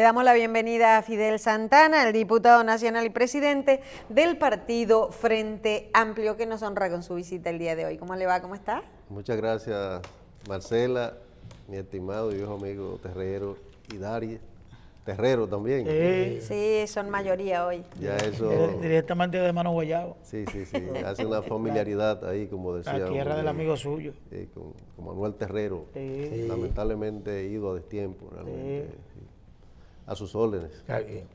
Le damos la bienvenida a Fidel Santana, el diputado nacional y presidente del partido Frente Amplio, que nos honra con su visita el día de hoy. ¿Cómo le va? ¿Cómo está? Muchas gracias, Marcela, mi estimado y viejo amigo Terrero y Dari. Terrero también. Sí, son mayoría hoy. Ya eso. Directamente de Mano Guayabo. Sí, hace una familiaridad ahí, como decía. La tierra del amigo suyo. Con Manuel Terrero. Sí. Lamentablemente ido a destiempo, realmente. Sí. A sus órdenes. Está bien.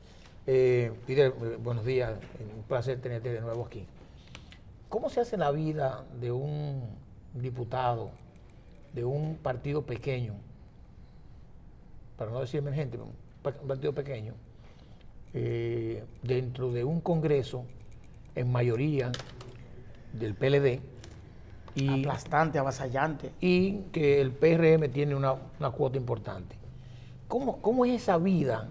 Fidel, buenos días. Un placer tenerte de nuevo aquí. ¿Cómo se hace la vida de un diputado de un partido pequeño, para no decir emergente, un partido pequeño, dentro de un congreso en mayoría del PLD? Aplastante, avasallante. Y que el PRM tiene una cuota importante. ¿Cómo es esa vida?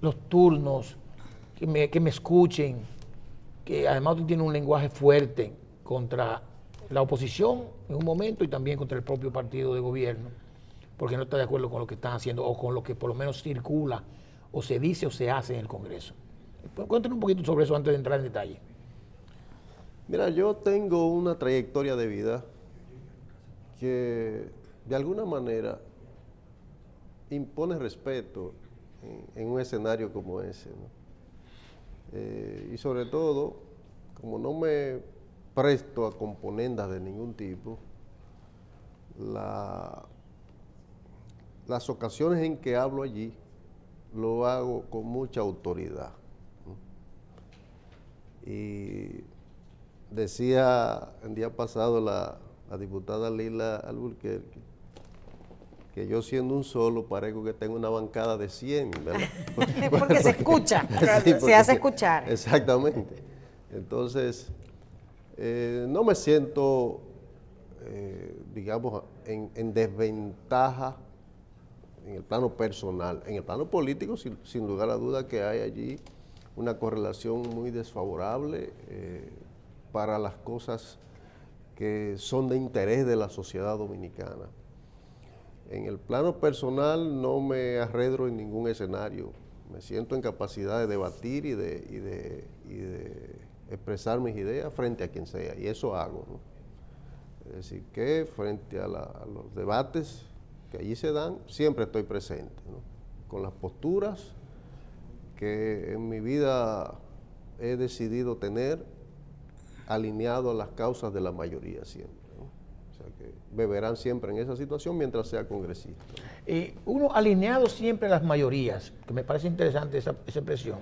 Los turnos, que me escuchen, que además tú tienes un lenguaje fuerte contra la oposición en un momento y también contra el propio partido de gobierno, porque no está de acuerdo con lo que están haciendo o con lo que por lo menos circula o se dice o se hace en el Congreso. Cuéntanos un poquito sobre eso antes de entrar en detalle. Mira, yo tengo una trayectoria de vida que de alguna manera impone respeto en un escenario como ese, ¿no? Y sobre todo, como no me presto a componendas de ningún tipo, las ocasiones en que hablo allí lo hago con mucha autoridad, ¿no? Y decía el día pasado la diputada Lila Alburquerque que yo siendo un solo parezco que tengo una bancada de 100, ¿verdad? Porque se escucha, sí, se hace escuchar. Exactamente. Entonces, no me siento, digamos, en desventaja en el plano personal. En el plano político, sin lugar a duda que hay allí una correlación muy desfavorable para las cosas que son de interés de la sociedad dominicana. En el plano personal no me arredro en ningún escenario. Me siento en capacidad de debatir y de expresar mis ideas frente a quien sea, y eso hago, ¿no? Es decir, que frente a los debates que allí se dan, siempre estoy presente, ¿no? Con las posturas que en mi vida he decidido tener, alineado a las causas de la mayoría siempre, ¿no? O sea que beberán siempre en esa situación mientras sea congresista. Uno alineado siempre a las mayorías, que me parece interesante esa expresión.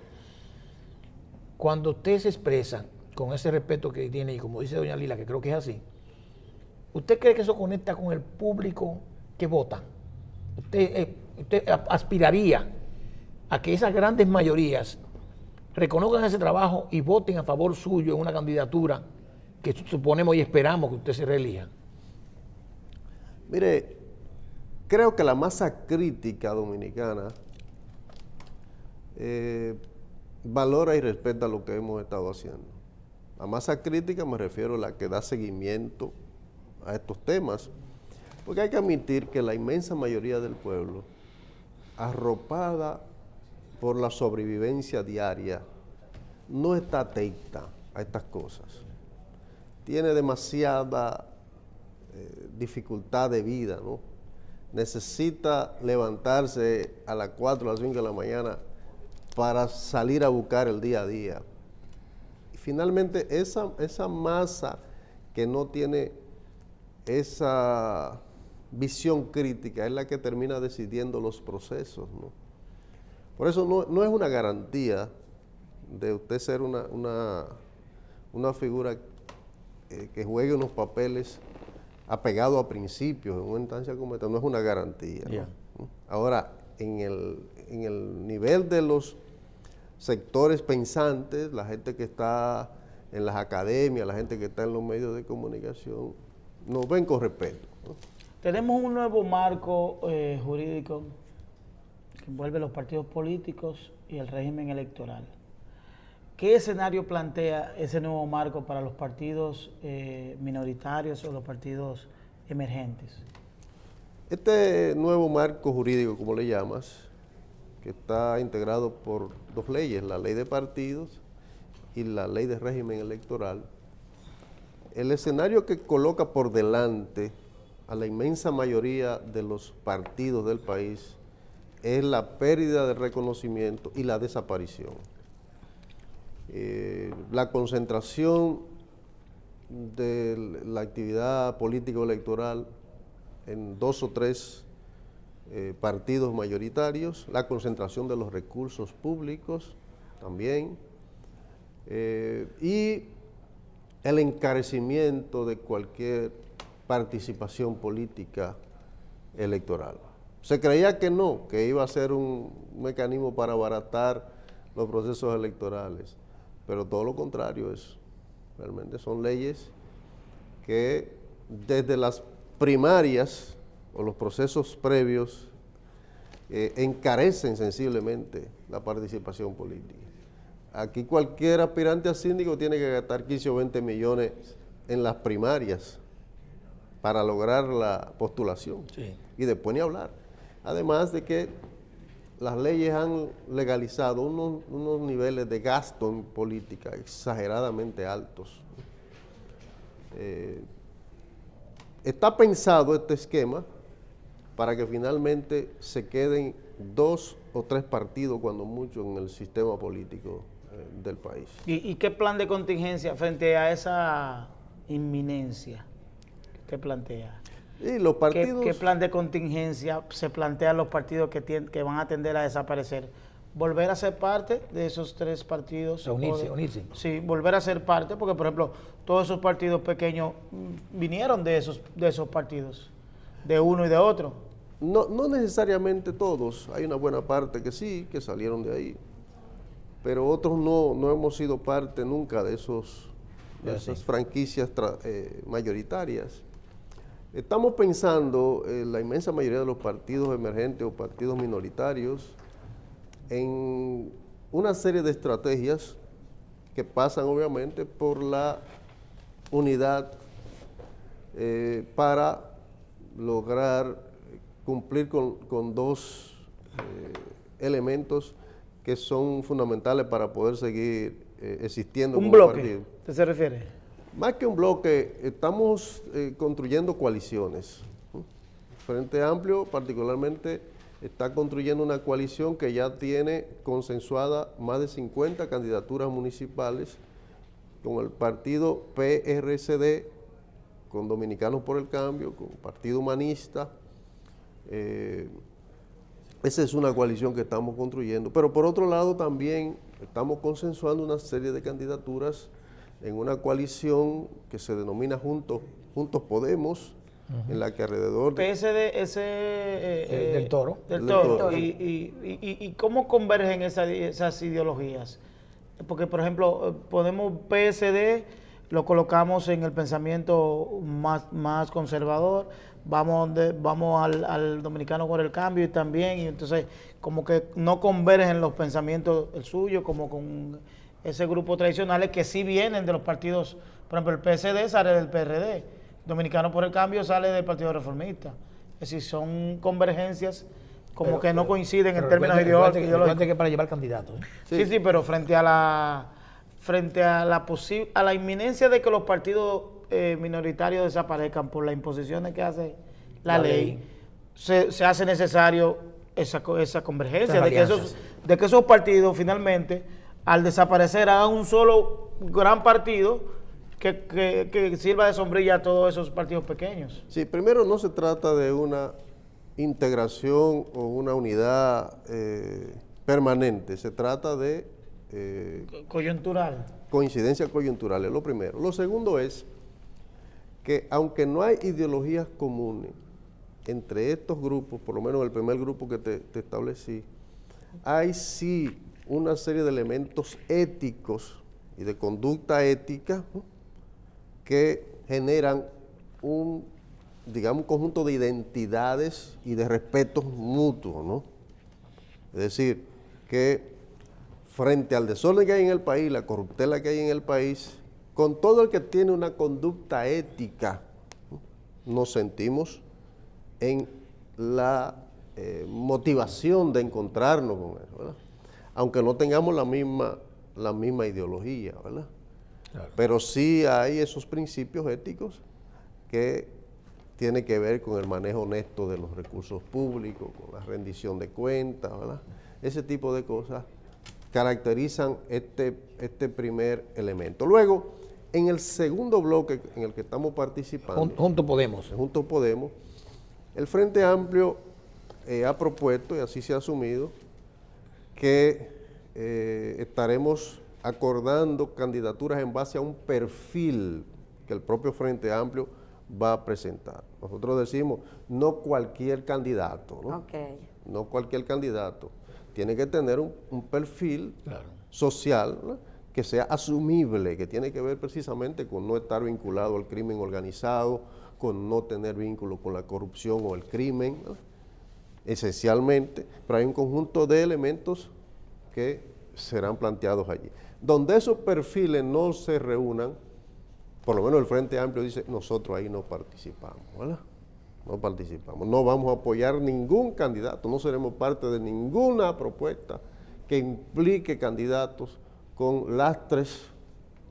Cuando usted se expresa con ese respeto que tiene, y como dice doña Lila, que creo que es así, ¿usted cree que eso conecta con el público que vota? ¿Usted aspiraría a que esas grandes mayorías reconozcan ese trabajo y voten a favor suyo en una candidatura que suponemos y esperamos que usted se reelija? Mire, creo que la masa crítica dominicana valora y respeta lo que hemos estado haciendo. La masa crítica me refiero a la que da seguimiento a estos temas, porque hay que admitir que la inmensa mayoría del pueblo, arropada por la sobrevivencia diaria, no está atenta a estas cosas. Tiene demasiada dificultad de vida, ¿no? Necesita levantarse a las 4 o las 5 de la mañana para salir a buscar el día a día. Y finalmente esa masa que no tiene esa visión crítica es la que termina decidiendo los procesos, ¿no? Por eso no es una garantía de usted ser una figura que juegue unos papeles apegado a principios en una instancia como esta, no es una garantía, ¿no? Yeah. Ahora, en el nivel de los sectores pensantes, la gente que está en las academias, la gente que está en los medios de comunicación, nos ven con respeto, ¿no? Tenemos un nuevo marco jurídico que envuelve los partidos políticos y el régimen electoral. ¿Qué escenario plantea ese nuevo marco para los partidos minoritarios o los partidos emergentes? Este nuevo marco jurídico, como le llamas, que está integrado por dos leyes, la ley de partidos y la ley de régimen electoral. El escenario que coloca por delante a la inmensa mayoría de los partidos del país es la pérdida de reconocimiento y la desaparición. La concentración de la actividad político-electoral en 2 o 3 partidos mayoritarios, la concentración de los recursos públicos también, y el encarecimiento de cualquier participación política electoral. Se creía que no, que iba a ser un mecanismo para abaratar los procesos electorales, pero todo lo contrario es. Realmente son leyes que desde las primarias o los procesos previos encarecen sensiblemente la participación política. Aquí cualquier aspirante a síndico tiene que gastar 15 o 20 millones en las primarias para lograr la postulación. Sí. Y después ni hablar. Además de que las leyes han legalizado unos niveles de gasto en política exageradamente altos. Está pensado este esquema para que finalmente se queden 2 o 3 partidos, cuando mucho, en el sistema político del país. ¿Y qué plan de contingencia frente a esa inminencia que usted plantea? Y los partidos, ¿Qué plan de contingencia se plantean los partidos que van a tender a desaparecer? ¿Volver a ser parte de esos 3 partidos? Unirse. Sí, volver a ser parte, porque por ejemplo, todos esos partidos pequeños vinieron de esos partidos, de uno y de otro. No necesariamente todos, hay una buena parte que sí, que salieron de ahí, pero otros no hemos sido parte nunca de esas franquicias mayoritarias. Estamos pensando, la inmensa mayoría de los partidos emergentes o partidos minoritarios, en una serie de estrategias que pasan obviamente por la unidad para lograr cumplir con 2 elementos que son fundamentales para poder seguir existiendo como partido. ¿Un bloque? ¿Usted se refiere? Más que un bloque, estamos construyendo coaliciones. Frente Amplio particularmente está construyendo una coalición que ya tiene consensuada más de 50 candidaturas municipales con el partido PRCD, con Dominicanos por el Cambio, con Partido Humanista. Esa es una coalición que estamos construyendo, pero por otro lado también estamos consensuando una serie de candidaturas en una coalición que se denomina Juntos Podemos, en la que alrededor de... PSD, del Toro. Del Toro. ¿Y cómo convergen esas ideologías? Porque, por ejemplo, ponemos PSD, lo colocamos en el pensamiento más conservador, vamos al Dominicano por el Cambio y también, y entonces como que no convergen los pensamientos el suyo como con ese grupo tradicionales que sí vienen de los partidos. Por ejemplo, el PSD sale del PRD, Dominicano por el Cambio sale del Partido Reformista. Es decir, son convergencias como que no coinciden en términos ideológicos. Recuerde que para llevar candidatos. Sí, pero frente a la inminencia de que los partidos minoritarios desaparezcan por las imposiciones que hace la ley, se hace necesario esa convergencia, de que esos partidos finalmente, al desaparecer, hagan un solo gran partido que sirva de sombrilla a todos esos partidos pequeños. Sí, primero no se trata de una integración o una unidad permanente, se trata de... coyuntural. Coincidencias coyunturales, lo primero. Lo segundo es que aunque no hay ideologías comunes entre estos grupos, por lo menos el primer grupo que te establecí, hay sí una serie de elementos éticos y de conducta ética que generan un conjunto de identidades y de respetos mutuos, ¿no? Es decir, que frente al desorden que hay en el país, la corruptela que hay en el país, con todo el que tiene una conducta ética, nos sentimos en la motivación de encontrarnos con eso, ¿verdad? Aunque no tengamos la misma ideología, ¿verdad? Claro. Pero sí hay esos principios éticos que tienen que ver con el manejo honesto de los recursos públicos, con la rendición de cuentas, ¿verdad? Ese tipo de cosas caracterizan este primer elemento. Luego, en el segundo bloque en el que estamos participando, Juntos Podemos. Juntos Podemos, el Frente Amplio ha propuesto, y así se ha asumido, que estaremos acordando candidaturas en base a un perfil que el propio Frente Amplio va a presentar. Nosotros decimos, no cualquier candidato, ¿no? Ok. No cualquier candidato. Tiene que tener un perfil Claro. social, ¿no?, que sea asumible, que tiene que ver precisamente con no estar vinculado al crimen organizado, con no tener vínculo con la corrupción o el crimen, ¿no?, esencialmente, pero hay un conjunto de elementos que serán planteados allí. Donde esos perfiles no se reúnan, por lo menos el Frente Amplio dice, nosotros ahí no participamos, ¿verdad? No participamos, no vamos a apoyar ningún candidato, no seremos parte de ninguna propuesta que implique candidatos con lastres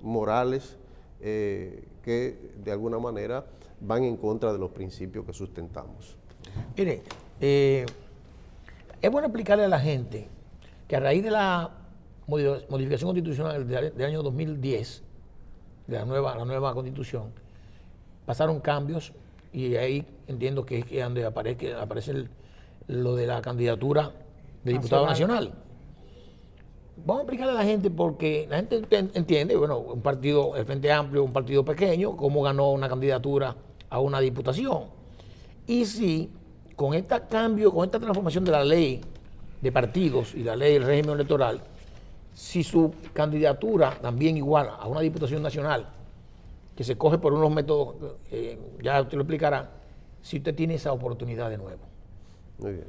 morales que de alguna manera van en contra de los principios que sustentamos. Mire, es bueno explicarle a la gente que a raíz de la modificación constitucional del año 2010, de la nueva constitución, pasaron cambios y ahí entiendo que es que donde aparece lo de la candidatura de diputado nacional. Vamos a explicarle a la gente porque la gente entiende, bueno, un partido, el Frente Amplio, un partido pequeño, cómo ganó una candidatura a una diputación. Y si con este cambio, con esta transformación de la ley de partidos y la ley del régimen electoral, si su candidatura también igual a una diputación nacional, que se coge por unos métodos, ya usted lo explicará, si usted tiene esa oportunidad de nuevo. Muy bien.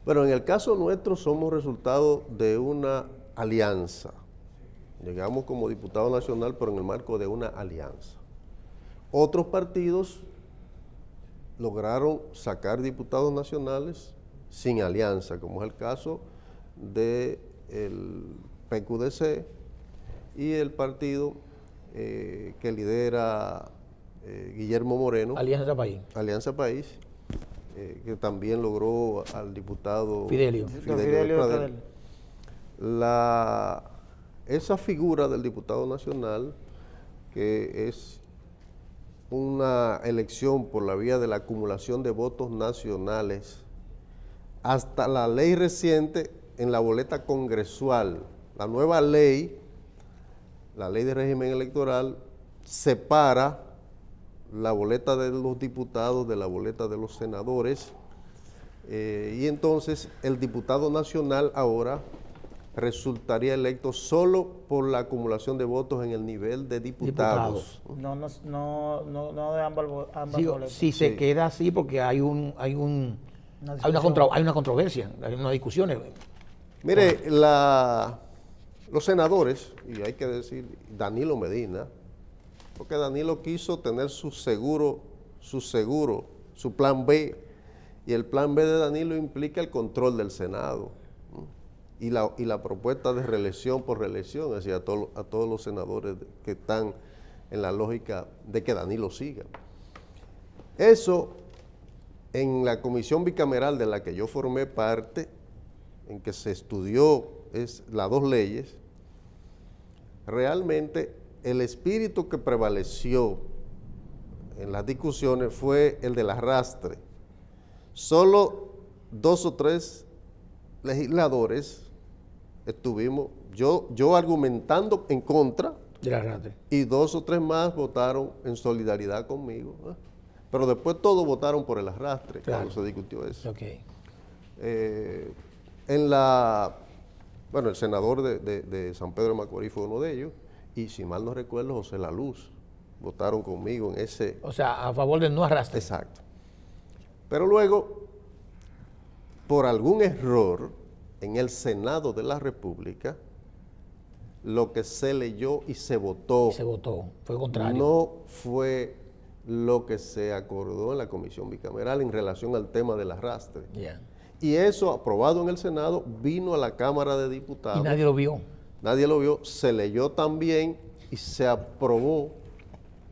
Bueno, en el caso nuestro somos resultado de una alianza. Llegamos como diputado nacional, pero en el marco de una alianza. Otros partidos lograron sacar diputados nacionales sin alianza, como es el caso del PQDC y el partido que lidera Guillermo Moreno. Alianza País. Alianza País, que también logró al diputado Fidelio. Pradel. Esa figura del diputado nacional, que es una elección por la vía de la acumulación de votos nacionales, hasta la ley reciente en la boleta congresual, la nueva ley, la ley de régimen electoral, separa la boleta de los diputados de la boleta de los senadores, y entonces el diputado nacional ahora resultaría electo solo por la acumulación de votos en el nivel de diputados. No de ambas boletas. Si se queda así, porque hay una controversia, hay unas discusiones. Mire, los senadores, y hay que decir Danilo Medina, porque Danilo quiso tener su plan B, y el plan B de Danilo implica el control del Senado, ¿no?, y la propuesta de reelección por reelección, es decir, a todos los senadores que están en la lógica de que Danilo siga. Eso, en la comisión bicameral de la que yo formé parte, en que se estudió las dos leyes, realmente el espíritu que prevaleció en las discusiones fue el del arrastre. Solo 2 o 3 legisladores estuvimos, yo argumentando en contra, del arrastre, y 2 o 3 más votaron en solidaridad conmigo, ¿eh? Pero después todos votaron por el arrastre, claro, cuando se discutió eso. Okay. El senador de San Pedro de Macorís fue uno de ellos, y si mal no recuerdo, José La Luz, votaron conmigo en ese... O sea, a favor del no arrastre. Exacto. Pero luego, por algún error, en el Senado de la República, lo que se leyó y se votó... Fue contrario. No fue lo que se acordó en la comisión bicameral en relación al tema del arrastre. Ya. Y eso, aprobado en el Senado, vino a la Cámara de Diputados. Y nadie lo vio. Nadie lo vio, se leyó también y se aprobó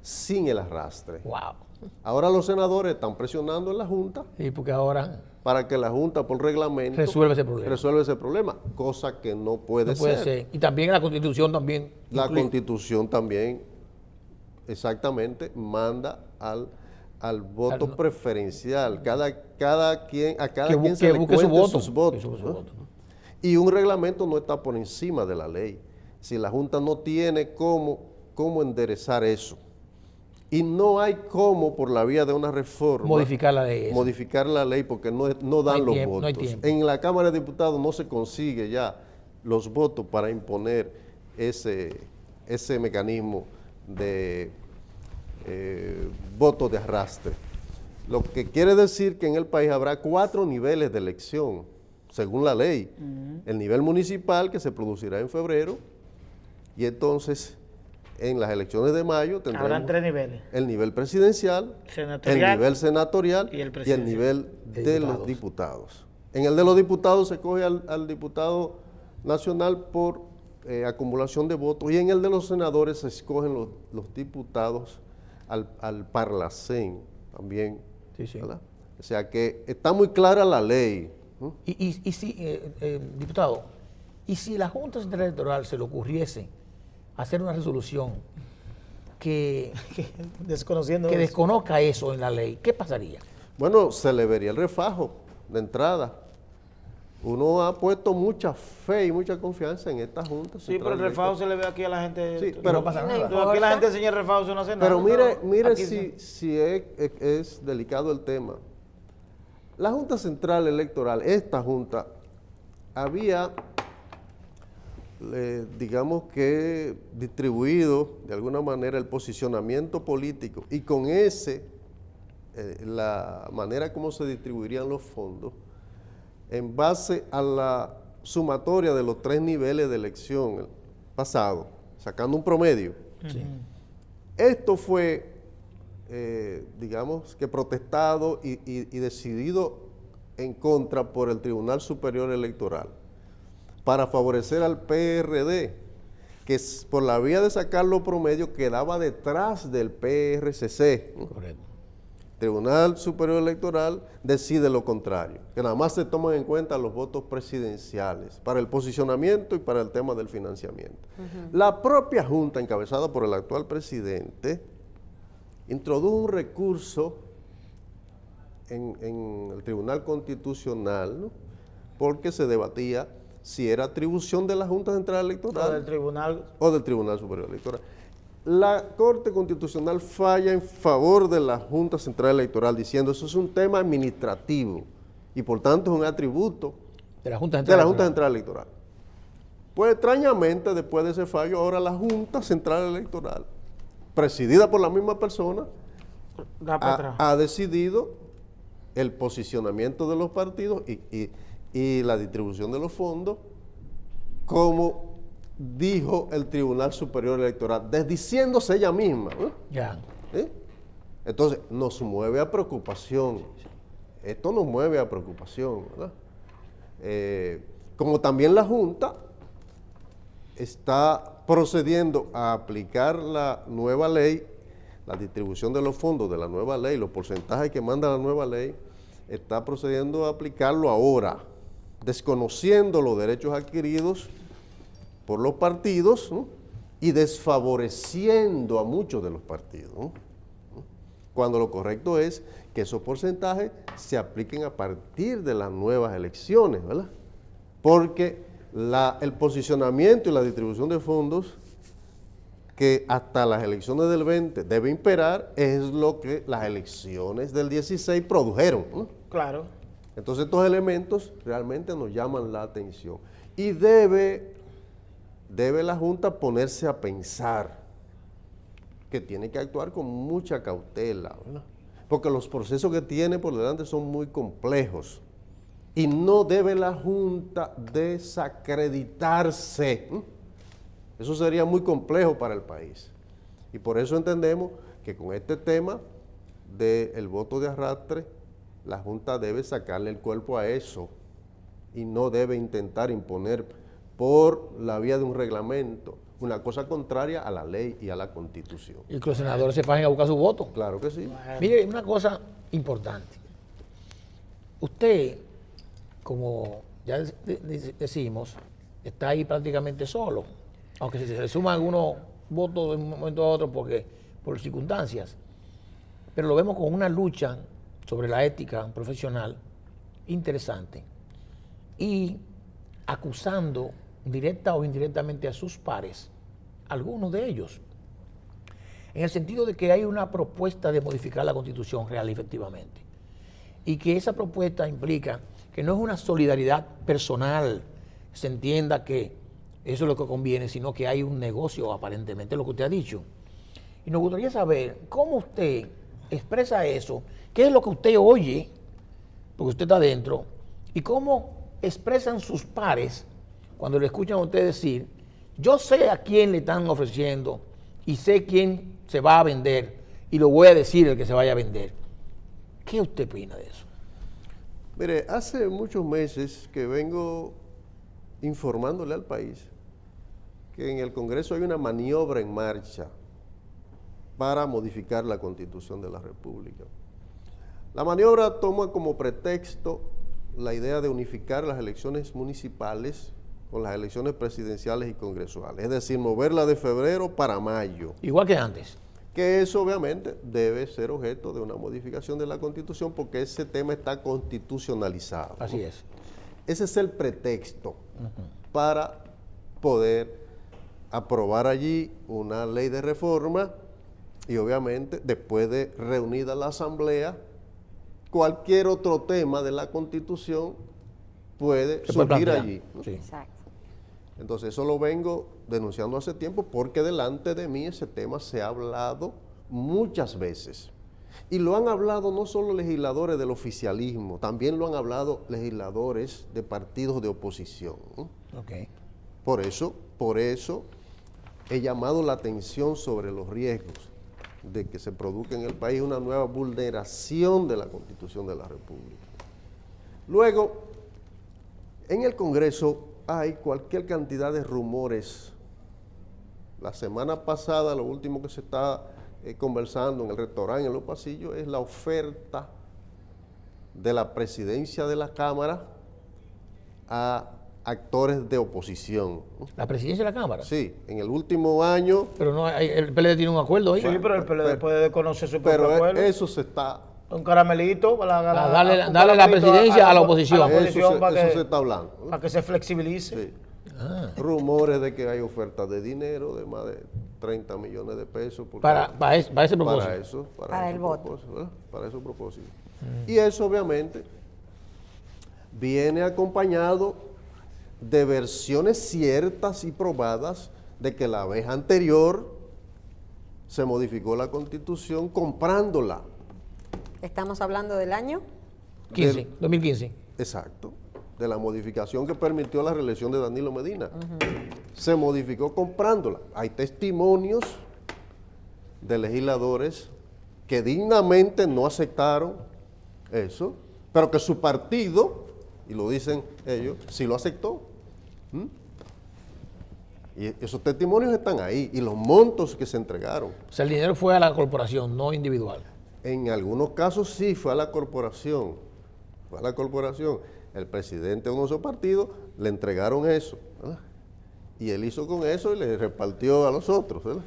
sin el arrastre. Wow. Ahora los senadores están presionando en la Junta Sí, porque ahora para que la Junta, por reglamento, resuelve ese problema. cosa que no puede, No puede ser. Y también la Constitución también. La incluye. Constitución también, exactamente, manda al voto preferencial. Cada quien se le busque su cuenten voto. sus votos, Que busque su ¿no? voto, ¿no? Y un reglamento no está por encima de la ley. Si la Junta no tiene cómo enderezar eso, y no hay cómo, por la vía de una reforma, Modificar la ley esa. modificar la ley porque no dan No hay los tiempo, votos. no hay tiempo. En la Cámara de Diputados no se consigue ya los votos para imponer ese mecanismo de voto de arrastre. Lo que quiere decir que en el país habrá 4 niveles de elección, según la ley. El nivel municipal, que se producirá en febrero, y entonces en las elecciones de mayo tendremos Habrán 3 niveles. el nivel presidencial, Senatorial, el nivel senatorial y el el presidencial. nivel De de diputados. los diputados. En el de los diputados se coge al diputado nacional por acumulación de votos, y en el de los senadores se escogen los diputados al Parlacén también. Sí, sí. ¿Verdad? O sea que está muy clara la ley, ¿no? Y si, diputado, y si la Junta Central Electoral se le ocurriese hacer una resolución que Desconociendo eso. desconozca eso en la ley, ¿qué pasaría? Bueno, se le vería el refajo de entrada. Uno ha puesto mucha fe y mucha confianza en esta Junta. Sí, pero el Central refajo Electoral. se le ve aquí a la gente. Sí, pero no pasa nada. Entonces, aquí la gente enseña el refajo, eso no hace nada. Pero mire Aquí si es delicado el tema. La Junta Central Electoral, esta Junta, había, digamos que, distribuido de alguna manera el posicionamiento político, y con la manera como se distribuirían los fondos, en base a la sumatoria de los 3 niveles de elección pasado, sacando un promedio. Sí. Esto fue, digamos que protestado y decidido en contra por el Tribunal Superior Electoral para favorecer al PRD, que por la vía de sacar los promedios quedaba detrás del PRCC. ¿no? Correcto. Tribunal Superior Electoral decide lo contrario, que nada más se toman en cuenta los votos presidenciales para el posicionamiento y para el tema del financiamiento. La propia Junta, encabezada por el actual presidente, introdujo un recurso en el Tribunal Constitucional, ¿no? Porque se debatía si era atribución de la Junta Central Electoral del tribunal. o del Tribunal Superior Electoral. La Corte Constitucional falla en favor de la Junta Central Electoral, diciendo eso es un tema administrativo y por tanto es un atributo De la Junta de Central la Junta Electoral. Central Electoral. Pues extrañamente, después de ese fallo, ahora la Junta Central Electoral, presidida por la misma persona, Da para atrás. ha decidido el posicionamiento de los partidos y la distribución de los fondos, como dijo el Tribunal Superior Electoral, desdiciéndose ella misma, ¿no? Ya. ¿Eh? Entonces, nos mueve a preocupación. Esto nos mueve a preocupación, ¿verdad? Como también la Junta está procediendo a aplicar la nueva ley, la distribución de los fondos de la nueva ley, los porcentajes que manda la nueva ley, está procediendo a aplicarlo ahora, desconociendo los derechos adquiridos por los partidos, ¿no? Y desfavoreciendo a muchos de los partidos, ¿no? Cuando lo correcto es que esos porcentajes se apliquen a partir de las nuevas elecciones, ¿verdad? Porque el posicionamiento y la distribución de fondos que hasta las elecciones del 20 debe imperar es lo que las elecciones del 16 produjeron, ¿no? Claro. Entonces estos elementos realmente nos llaman la atención y debe la Junta ponerse a pensar que tiene que actuar con mucha cautela, ¿verdad? Porque los procesos que tiene por delante son muy complejos y no debe la Junta desacreditarse. Eso sería muy complejo para el país y por eso entendemos que con este tema del voto de arrastre, la Junta debe sacarle el cuerpo a eso y no debe intentar imponer por la vía de un reglamento una cosa contraria a la ley y a la Constitución. Y que los senadores se fajen a buscar su voto. Claro que sí. Mire, una cosa importante. Usted, como ya decimos, está ahí prácticamente solo, aunque se le suman algunos votos de un momento a otro por circunstancias, pero lo vemos con una lucha sobre la ética profesional interesante y acusando directa o indirectamente a sus pares, algunos de ellos, en el sentido de que hay una propuesta de modificar la Constitución real y efectivamente, y que esa propuesta implica que no es una solidaridad personal, se entienda que eso es lo que conviene, sino que hay un negocio aparentemente, lo que usted ha dicho. Y nos gustaría saber cómo usted expresa eso, qué es lo que usted oye, porque usted está adentro, y cómo expresan sus pares cuando le escuchan a usted decir, yo sé a quién le están ofreciendo y sé quién se va a vender y lo voy a decir el que se vaya a vender. ¿Qué usted opina de eso? Mire, hace muchos meses que vengo informándole al país que en el Congreso hay una maniobra en marcha para modificar la Constitución de la República. La maniobra toma como pretexto la idea de unificar las elecciones municipales con las elecciones presidenciales y congresuales, es decir, moverla de febrero para mayo. Igual que antes. Que eso obviamente debe ser objeto de una modificación de la Constitución porque ese tema está constitucionalizado. Así es. Ese es el pretexto para poder aprobar allí una ley de reforma y obviamente después de reunida la Asamblea, cualquier otro tema de la Constitución puede surgir allí, ¿no? Sí. Exacto. Entonces eso lo vengo denunciando hace tiempo porque delante de mí ese tema se ha hablado muchas veces. Y lo han hablado no solo legisladores del oficialismo, también lo han hablado legisladores de partidos de oposición, ¿no? Okay. Por eso he llamado la atención sobre los riesgos de que se produzca en el país una nueva vulneración de la Constitución de la República. Luego, en el Congreso hay cualquier cantidad de rumores. La semana pasada, lo último que se está conversando en el restaurante, en los pasillos, es la oferta de la presidencia de la Cámara a actores de oposición. ¿La presidencia de la Cámara? Sí, en el último año. Pero no el PLD tiene un acuerdo ahí. Sí, pero el PLD puede conocer su propio Pero acuerdo. eso se está. Un caramelito para darle la presidencia a la oposición. Eso para se está hablando, ¿no? para que se flexibilice. Sí. Rumores de que hay ofertas de dinero de más de 30 millones de pesos. Para ese propósito. Para el voto. Para esos propósitos. Y eso obviamente viene acompañado de versiones ciertas y probadas de que la vez anterior se modificó la Constitución comprándola. Estamos hablando del año 2015. Exacto, de la modificación que permitió la reelección de Danilo Medina. Se modificó comprándola. Hay testimonios de legisladores que dignamente no aceptaron eso, pero que su partido, y lo dicen ellos, sí lo aceptó. Y esos testimonios están ahí, y los montos que se entregaron. O sea, el dinero fue a la corporación, no individual. En algunos casos sí fue a la corporación. Fue a la corporación. El presidente de uno de esos partidos le entregaron eso, ¿verdad? Y él hizo con eso y le repartió a los otros, ¿verdad?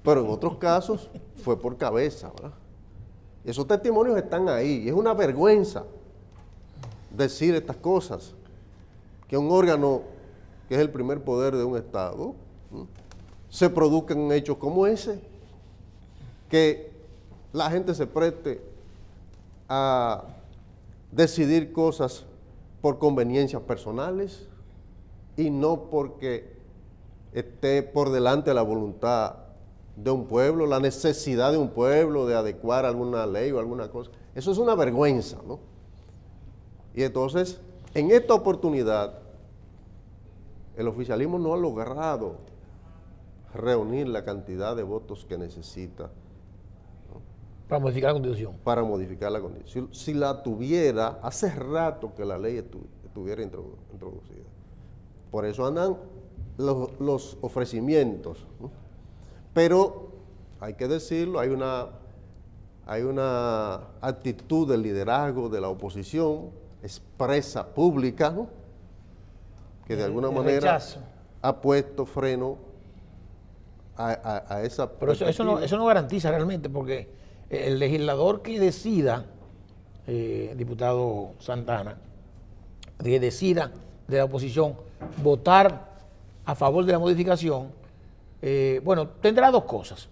Pero en otros casos fue por cabeza, ¿verdad? Y esos testimonios están ahí. Y es una vergüenza decir estas cosas. Que un órgano que es el primer poder de un Estado, ¿no?, se produzcan hechos como ese, que la gente se preste a decidir cosas por conveniencias personales y no porque esté por delante la voluntad de un pueblo, la necesidad de un pueblo de adecuar alguna ley o alguna cosa. Eso es una vergüenza, ¿no? Y entonces, en esta oportunidad, el oficialismo no ha logrado reunir la cantidad de votos que necesita, ¿no?, Para modificar la Constitución. para modificar la Constitución. Si la tuviera, hace rato que la ley estuviera introducida. Por eso andan los ofrecimientos, ¿no? Pero hay que decirlo, hay una actitud de liderazgo de la oposición expresa, pública, ¿no? Que de alguna manera rechazo. ha puesto freno a esa Pero eso no garantiza realmente, porque el legislador que decida, diputado Santana, que decida de la oposición votar a favor de la modificación, bueno, tendrá dos cosas.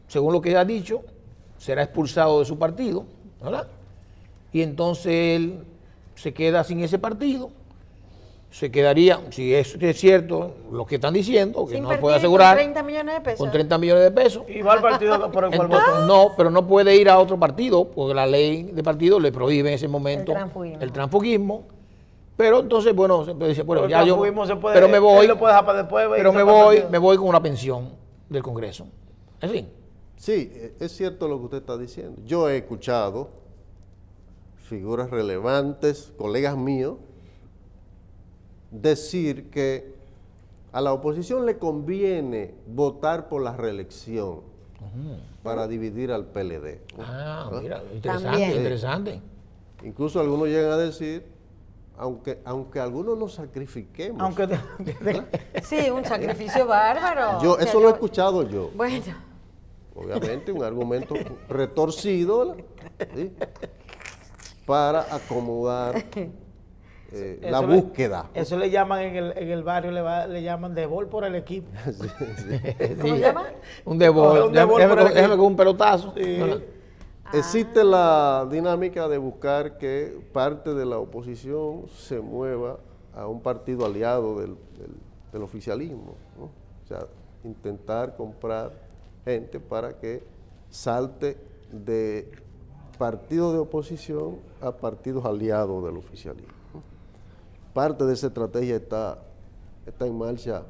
Según lo que ha dicho, será expulsado de su partido, ¿verdad? Y entonces él se queda sin ese partido, se quedaría, si es cierto lo que están diciendo, que Sin no partido puede y asegurar, con 30 millones de pesos. con 30 millones de pesos. Y va al partido por el cual Entonces, votó. no, pero no puede ir a otro partido, porque la ley de partido le prohíbe en ese momento El transfugismo. Pero entonces, bueno, se dice, bueno, Pero ya yo, se puede, pero me voy, él lo puede dejar para después, pero irse para el partido. me voy con una pensión del Congreso. ¿Es así? Sí, es cierto lo que usted está diciendo. Yo he escuchado figuras relevantes, colegas míos, decir que a la oposición le conviene votar por la reelección para dividir al PLD. Ah, ¿no? mira, interesante, También. interesante. Incluso algunos llegan a decir, aunque algunos nos sacrifiquemos. Aunque Sí, un sacrificio bárbaro. Yo, O sea, eso lo he escuchado yo. Bueno, Obviamente un argumento retorcido, ¿no? ¿Sí? Para acomodar la Eso le- búsqueda. Eso le llaman en el barrio, le llaman de bol por el equipo. ¿cómo se llama? Un debol, Un debol por el déjame con un pelotazo. Sí. ¿Verdad? Existe la dinámica de buscar que parte de la oposición se mueva a un partido aliado del oficialismo, ¿no? O sea, intentar comprar gente para que salte de partidos de oposición a partidos aliados del oficialismo, ¿no? Parte de esa estrategia está en marcha,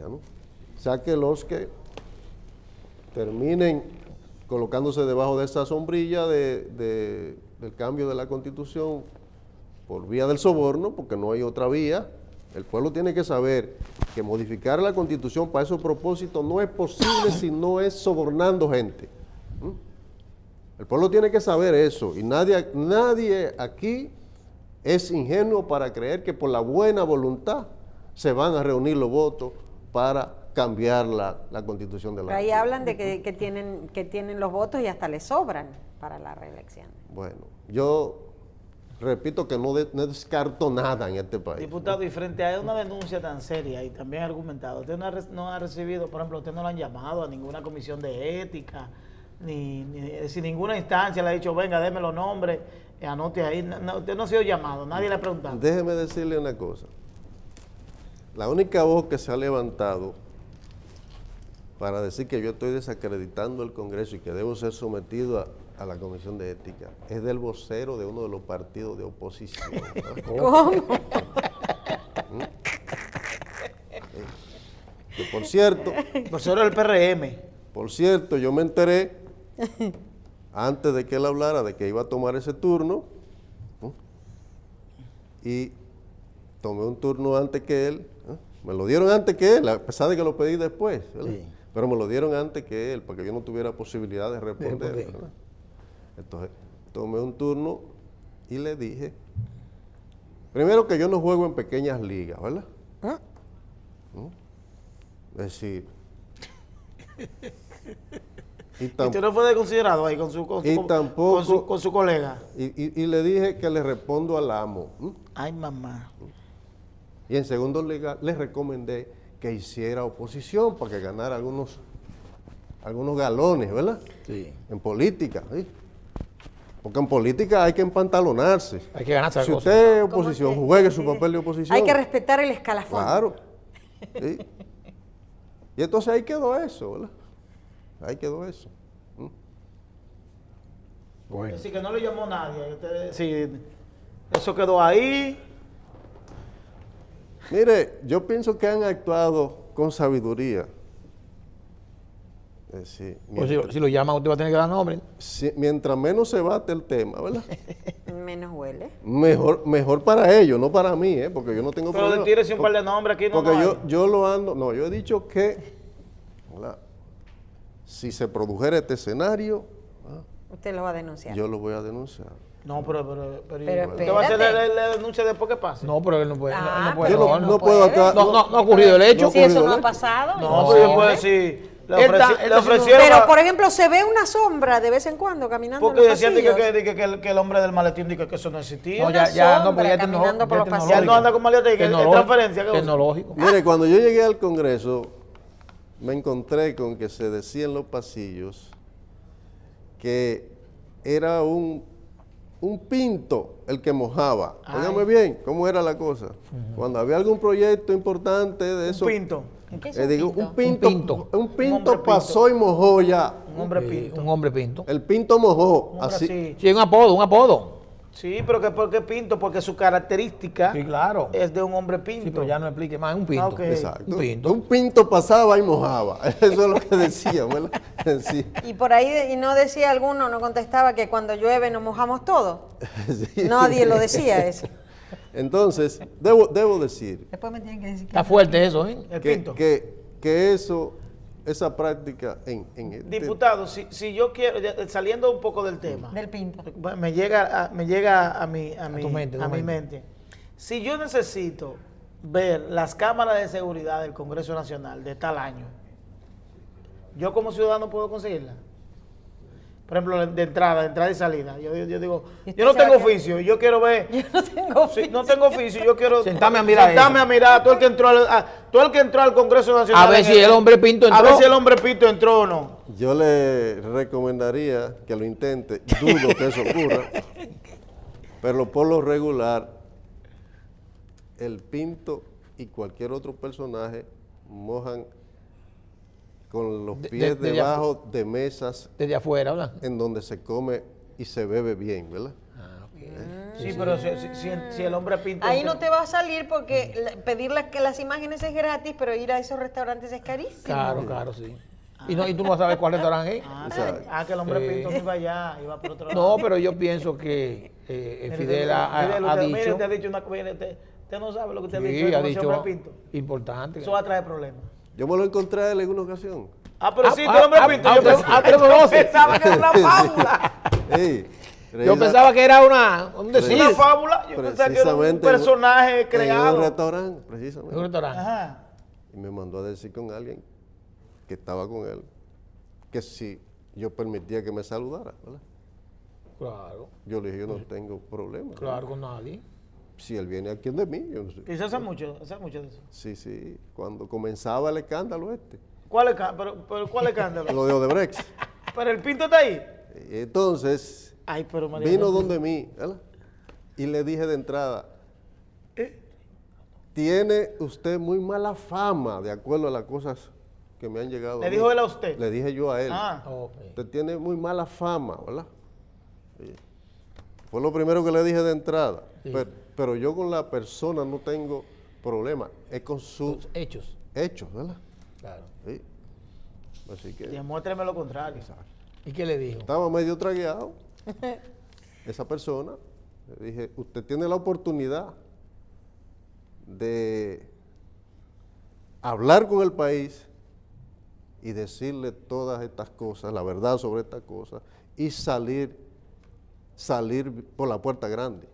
¿no? O sea que los que terminen colocándose debajo de esa sombrilla del cambio de la Constitución por vía del soborno, porque no hay otra vía. El pueblo tiene que saber que modificar la Constitución para esos propósitos no es posible si no es sobornando gente. ¿Mm? El pueblo tiene que saber eso, y nadie aquí es ingenuo para creer que por la buena voluntad se van a reunir los votos para cambiar la Constitución de la Pero ahí República. hablan de que tienen los votos y hasta les sobran para la reelección. Bueno, yo repito que no descarto nada en este país. Diputado, y frente a una denuncia tan seria y también argumentada, usted no ha recibido, por ejemplo, usted no lo han llamado a ninguna comisión de ética, ni ninguna instancia le ha dicho, venga, déme los nombres, anote ahí. No, usted no ha sido llamado, nadie le ha preguntado. Déjeme decirle una cosa. La única voz que se ha levantado para decir que yo estoy desacreditando el Congreso y que debo ser sometido a la Comisión de Ética es del vocero de uno de los partidos de oposición, ¿no? ¿Cómo? Que por cierto, Profesor del PRM. yo me enteré antes de que él hablara de que iba a tomar ese turno, ¿no? Y tomé un turno antes que él, ¿no? Me lo dieron antes que él, a pesar de que lo pedí después, ¿verdad? Sí. Pero me lo dieron antes que él, para que yo no tuviera posibilidad de responder, ¿verdad? Entonces, tomé un turno y le dije, primero que yo no juego en pequeñas ligas, ¿verdad? ¿No? Es decir, y ¿Usted no fue desconsiderado ahí con su colega? y le dije que le respondo al amo. ¿No? Ay, mamá. Y en segundo lugar, le recomendé que hiciera oposición para que ganara algunos galones, ¿verdad? Sí. En política, ¿sí? Porque en política hay que empantalonarse. Hay que ganarse Si la cosa. usted es oposición, juegue su papel de oposición. Hay que respetar el escalafón. Claro. ¿Sí? Y entonces ahí quedó eso, ¿verdad? Ahí quedó eso. Bueno. Así que no le llamó nadie. Sí, eso quedó ahí. Mire, yo pienso que han actuado con sabiduría. Sí, Pues si lo llaman, usted va a tener que dar nombre. mientras menos se bate el tema, ¿verdad? Menos huele. Mejor para ellos, no para mí, porque yo no tengo Pero problema. tírese un par de nombres aquí. Porque no hay. yo lo ando, no, yo he dicho que, ¿verdad? Si se produjera este escenario, Usted lo va a denunciar. yo lo voy a denunciar. No, pero Pero ¿usted va a hacer espérate. la denuncia después que pase? No, pero él no puede. Ah, él no puede. Yo pero no no puedo puede. acá. No ha ocurrido el hecho. Si eso no ha ocurrido, pasado. No, no pero yo sé. puedo decir, Él está le ofrecieron... Pero, a- por ejemplo, se ve una sombra de vez en cuando caminando porque en los decían pasillos. que el hombre del maletín dijo que eso no existía. No, Una ya, no, sombra porque ya caminando por los pasillos. Ya no anda con maletín, que es transferencia. que usa. Tecnológico. Mire, cuando yo llegué al Congreso, me encontré con que se decía en los pasillos que era un pinto el que mojaba. Óigame bien, ¿cómo era la cosa? Cuando había algún proyecto importante de eso. Un pinto. ¿Qué es un Digo, pinto? un pinto Un hombre pinto. pasó y mojó ya. Un hombre pinto. Un hombre pinto. El pinto mojó. Un hombre Así. así. Sí, un apodo, un apodo. Sí, pero que ¿por qué pinto? Porque su característica Sí, claro. es de un hombre pinto. Sí, pero ya no explique más, un pinto. Ah, ok. Exacto. Un pinto. Un pinto pasaba y mojaba. Eso es lo que decía, ¿verdad? Sí. Y por ahí y no decía alguno, no contestaba que cuando llueve nos mojamos todos. Sí. Nadie lo decía eso. Entonces, debo decir Después me tienen que decir Está fuerte eso, ¿eh? El que, pinto. que esa práctica en este- Diputado, si yo quiero, saliendo un poco del tema, del pinto. me llega a mi tu mente, tu mente. Si yo necesito ver las cámaras de seguridad del Congreso Nacional de tal año, yo como ciudadano puedo conseguirla. Por ejemplo, de entrada y salida. Yo digo, ¿Y usted yo no sabe tengo qué? oficio, yo quiero ver. Yo no tengo Sí, no tengo oficio, yo quiero Sentarme a mirar sentarme eso. a mirar a todo el que entró todo el que entró al Congreso Nacional. A ver en si el hombre pinto A ver entró. si el hombre pinto entró o no. Yo le recomendaría que lo intente. Dudo que eso ocurra. Pero por lo regular, el pinto y cualquier otro personaje mojan con los pies debajo de mesas Desde afuera, ¿verdad? en donde se come y se bebe bien, ¿verdad? Ah, ok. Sí, pero si el hombre pinto Ahí entró. no te va a salir porque pedir que las imágenes es gratis, pero ir a esos restaurantes es carísimo. Claro, claro, sí. Y tú no vas a saber cuál restaurante es. Que el hombre Sí. pinto no iba allá, iba por otro lado. No, pero yo pienso que Mire, Fidel ha Fidel, mire, dicho. usted ha dicho una cosa, usted no sabe lo que usted ha dicho, Sí, de ha cómo ese dicho hombre pinto. importante. Eso va a traer problemas. Yo me lo encontré a él en una ocasión. Pero sí, el hombre pinto. Yo pensaba que era una fábula. Sí, Yo pensaba que era un decir. Una fábula. Yo pensaba que era un Precisamente personaje En creado. un restaurante, Un precisamente. restaurante. Ajá. Y me mandó a decir con alguien que estaba con él que si yo permitía que me saludara, ¿verdad? Claro, Yo le dije, yo no tengo problema. claro, con nadie. Si él viene aquí de mí, yo no sé. Y se hace mucho de eso. Sí, cuando comenzaba el escándalo este, ¿Cuál es escándalo? lo de Odebrecht. Pero el pinto está ahí. Entonces, Ay, pero María. vino donde mí, ¿verdad? Y le dije de entrada, tiene usted muy mala fama, de acuerdo a las cosas que me han llegado. ¿Le a mí". dijo él a usted? Le dije yo a él. Ah. Ok. Usted tiene muy mala fama, ¿verdad? Sí. Fue lo primero que le dije de entrada. Sí. Pero yo con la persona no tengo problema, es con sus Los hechos. hechos, ¿verdad? Claro. Sí. Así que Demuéstreme lo contrario. ¿Y qué le dijo? estaba medio tragueado esa persona. Le dije, usted tiene la oportunidad de hablar con el país y decirle todas estas cosas, la verdad sobre estas cosas, y salir por la puerta grande.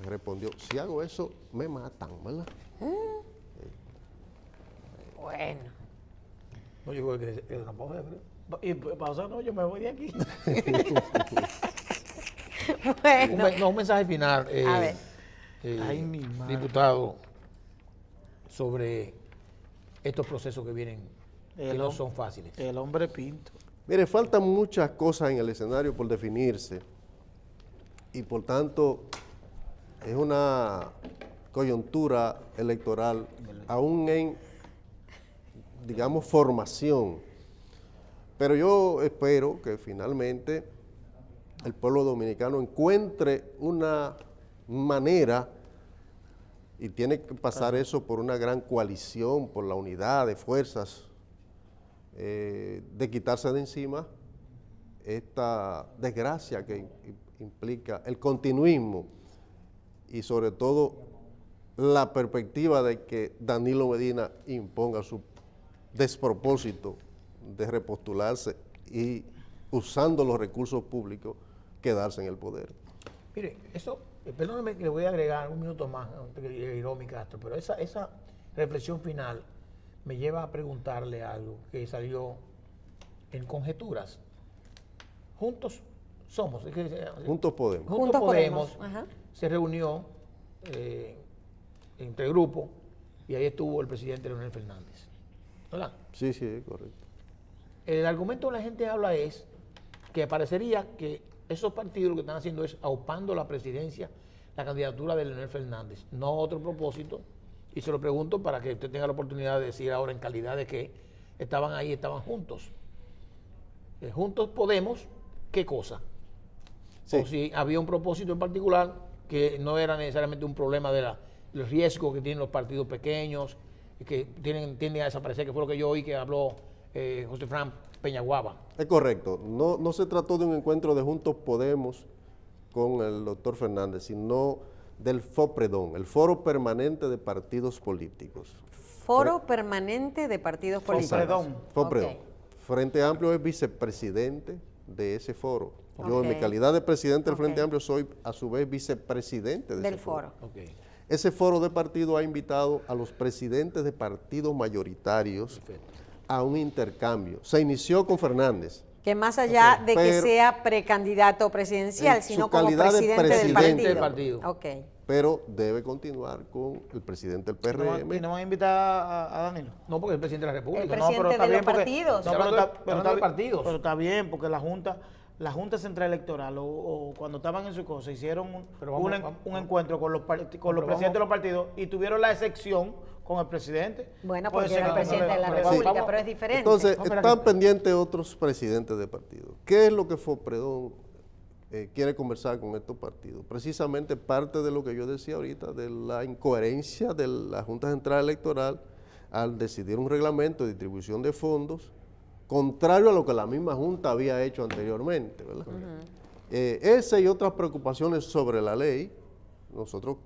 Me respondió, si hago eso, me matan, ¿verdad? Bueno. No, yo creo que es una pausa, creo. Y pausa, no, yo me voy de aquí. Bueno. Un mensaje final, A ver. Ay, mi madre. diputado, sobre estos procesos que vienen, que no son fáciles. El hombre pinto. Mire, faltan muchas cosas en el escenario por definirse y por tanto es una coyuntura electoral aún en, digamos, formación. Pero yo espero que finalmente el pueblo dominicano encuentre una manera, y tiene que pasar eso por una gran coalición, por la unidad de fuerzas de quitarse de encima esta desgracia que implica el continuismo y sobre todo la perspectiva de que Danilo Medina imponga su despropósito de repostularse y usando los recursos públicos quedarse en el poder. Mire, eso, perdóneme que le voy a agregar un minuto más antes que llegue Iromi Castro, pero esa reflexión final me lleva a preguntarle algo que salió en conjeturas. Juntos somos. Juntos Podemos. Juntos Podemos Ajá. se reunió entre grupos y ahí estuvo el presidente Leonel Fernández. ¿Verdad? Sí, sí, correcto. El argumento que la gente habla es que parecería que esos partidos lo que están haciendo es aupando la presidencia, la candidatura de Leonel Fernández, no otro propósito. Y se lo pregunto para que usted tenga la oportunidad de decir ahora en calidad de que estaban ahí, estaban juntos. Juntos Podemos, ¿qué cosa? Sí. O si había un propósito en particular que no era necesariamente un problema de los riesgos que tienen los partidos pequeños, y que tienden a desaparecer, que fue lo que yo oí que habló José Fran Peñaguaba. Es correcto. No se trató de un encuentro de Juntos Podemos con el doctor Fernández, sino del FOPREDON, el Foro Permanente de Partidos Políticos. Foro Permanente de Partidos Políticos. FOPREDON. Ok. Frente Amplio es vicepresidente de ese foro. Yo en mi Ok. calidad de presidente del Frente Ok. Amplio soy a su vez vicepresidente de Del ese foro. foro. Okay. Ese foro de partido ha invitado a los presidentes de partidos mayoritarios Perfecto. a un intercambio. Se inició con Fernández. Que más allá de que Pero- sea precandidato presidencial, En su sino como calidad de presidente del presidente partido. del partido. Ok. Pero debe continuar con el presidente del PRM. ¿Y no van a invitar a Danilo? No, porque es el presidente de la República. El No, presidente pero está de bien los porque- partidos. No, Está pero hablando está, de- pero hablando de está- partidos. pero está bien, porque la Junta Central Electoral, o cuando estaban en su cosa, hicieron Pero vamos- un vamos- encuentro con los pero presidentes de los partidos y tuvieron la excepción con el presidente. Bueno, Puede porque ser era el que- presidente de la pero- República, vamos- pero es diferente. Entonces, No, espera están que- pendientes otros presidentes de partido. ¿Qué es lo que FOPREDON quiere conversar con estos partidos? Precisamente parte de lo que yo decía ahorita, de la incoherencia de la Junta Central Electoral al decidir un reglamento de distribución de fondos, contrario a lo que la misma Junta había hecho anteriormente, ¿verdad? Esa y otras preocupaciones sobre la ley, nosotros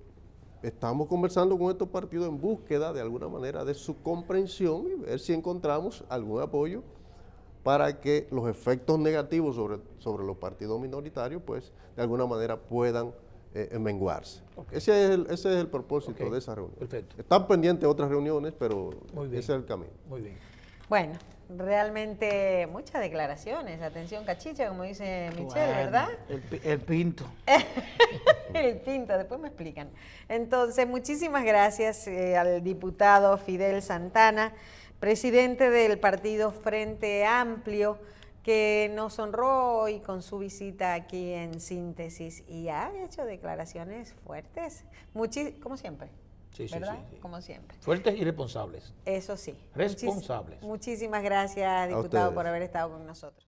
estamos conversando con estos partidos en búsqueda de alguna manera de su comprensión y ver si encontramos algún apoyo para que los efectos negativos sobre los partidos minoritarios, pues, de alguna manera puedan menguarse. Ese es el propósito Ok. de esa reunión. Perfecto. Están pendientes otras reuniones, pero Muy bien. ese es el camino. Muy bien. Bueno, realmente muchas declaraciones. Atención, cachicha, como dice Michelle, Bueno, ¿verdad? El Pinto. El Pinto, después me explican. Entonces, muchísimas gracias al diputado Fidel Santana, presidente del partido Frente Amplio, que nos honró hoy con su visita aquí en Síntesis y ha hecho declaraciones fuertes, como siempre, Sí, sí, ¿verdad? sí, sí. Como siempre. Fuertes y responsables. Eso sí. Responsables. Muchísimas gracias, diputado, ustedes. por haber estado con nosotros.